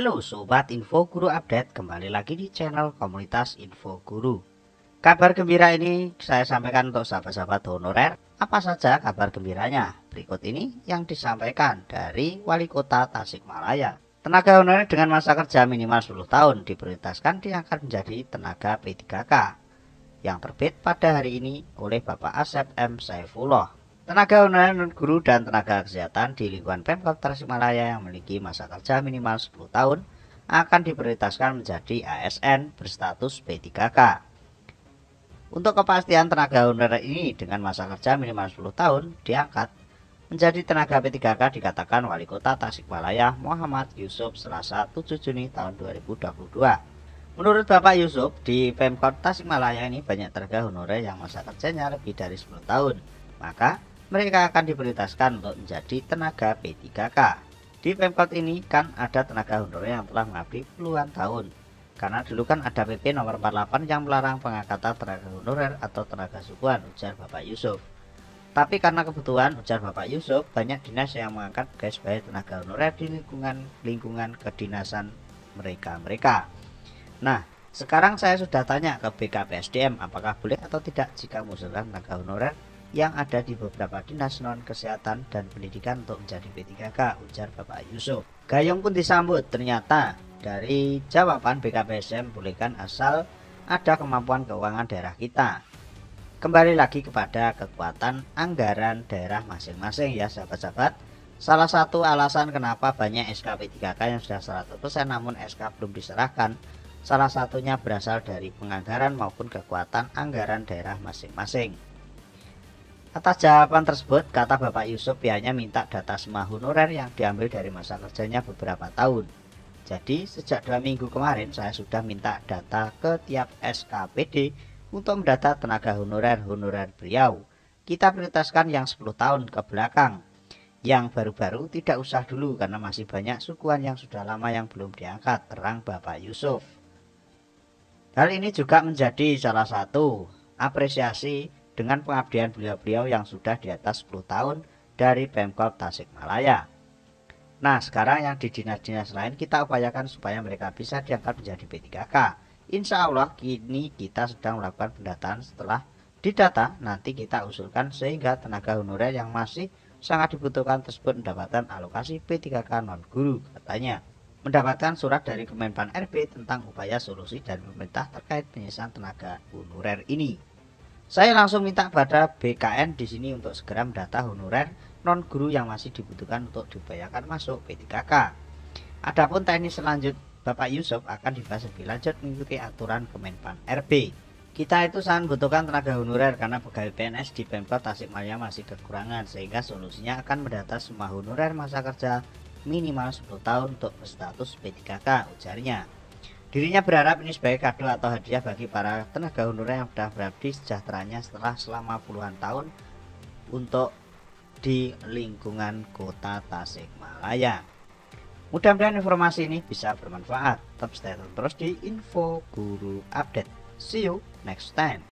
Halo Sobat Info Guru Update, kembali lagi di channel komunitas Info Guru. Kabar gembira ini saya sampaikan untuk sahabat-sahabat honorer. Apa saja kabar gembiranya? Berikut ini yang disampaikan dari Wali Kota Tasikmalaya. Tenaga honorer dengan masa kerja minimal 10 tahun diprioritaskan diangkat menjadi tenaga P3K yang terbit pada hari ini oleh Bapak Asep M. Saifullah. Tenaga honorer non-guru dan tenaga kesehatan di lingkungan Pemkot Tasikmalaya yang memiliki masa kerja minimal 10 tahun akan diprioritaskan menjadi ASN berstatus P3K. Untuk kepastian tenaga honorer ini dengan masa kerja minimal 10 tahun diangkat menjadi tenaga P3K dikatakan Wali Kota Tasikmalaya Muhammad Yusuf Selasa 7 Juni tahun 2022. Menurut Bapak Yusuf, di Pemkot Tasikmalaya ini banyak tenaga honorer yang masa kerjanya lebih dari 10 tahun. Maka mereka akan diprioritaskan untuk menjadi tenaga P3K. Di Pemkot ini kan ada tenaga honorer yang telah mengabdi puluhan tahun. Karena dulu kan ada PP nomor 48 yang melarang pengangkatan tenaga honorer atau tenaga sukuan, ujar Bapak Yusuf. Tapi karena kebutuhan, ujar Bapak Yusuf, banyak dinas yang mengangkat sebagai tenaga honorer di lingkungan kedinasan mereka. Nah, sekarang saya sudah tanya ke BKPSDM apakah boleh atau tidak jika mengusulkan tenaga honorer yang ada di beberapa dinas non kesehatan dan pendidikan untuk menjadi P3K, ujar Bapak Yusuf. Gayung pun disambut, ternyata dari jawaban BKPSDM bolehkan asal ada kemampuan keuangan daerah kita. Kembali lagi kepada kekuatan anggaran daerah masing-masing ya sahabat-sahabat. Salah satu alasan kenapa banyak SK P3K yang sudah 100% namun SK belum diserahkan, salah satunya berasal dari penganggaran maupun kekuatan anggaran daerah masing-masing. Atas jawaban tersebut, kata Bapak Yusuf pihaknya minta data semua honorer yang diambil dari masa kerjanya beberapa tahun. Jadi sejak 2 minggu kemarin saya sudah minta data ke tiap SKPD untuk mendata tenaga honorer beliau. Kita prioritaskan yang 10 tahun ke belakang. Yang baru-baru tidak usah dulu karena masih banyak sukuan yang sudah lama yang belum diangkat, terang Bapak Yusuf. Hal ini juga menjadi salah satu apresiasi dengan pengabdian beliau-beliau yang sudah di atas 10 tahun dari Pemkot Tasikmalaya. Nah, sekarang yang di dinas-dinas lain kita upayakan supaya mereka bisa diangkat menjadi P3K. Insya Allah kini kita sedang melakukan pendataan. Setelah didata nanti kita usulkan sehingga tenaga honorer yang masih sangat dibutuhkan tersebut mendapatkan alokasi P3K non-guru, katanya. Mendapatkan surat dari Kemenpan RB tentang upaya solusi dari pemerintah terkait penyisihan tenaga honorer ini. Saya langsung minta pada BKN di sini untuk segera mendata honorer non-guru yang masih dibutuhkan untuk diupayakan masuk P3K. Adapun teknis selanjut Bapak Yusuf akan dibahas lebih lanjut mengikuti aturan Kemenpan RB. Kita itu sangat membutuhkan tenaga honorer karena pegawai PNS di Pemkot Tasikmalaya masih kekurangan sehingga solusinya akan mendata semua honorer masa kerja minimal 10 tahun untuk berstatus P3K, ujarnya. Dirinya berharap ini sebagai kado atau hadiah bagi para tenaga honorer yang sudah berabdi sejahteranya selama puluhan tahun untuk di lingkungan kota Tasikmalaya. Mudah-mudahan informasi ini bisa bermanfaat. Tetap stay terus di Info Guru Update. See you next time.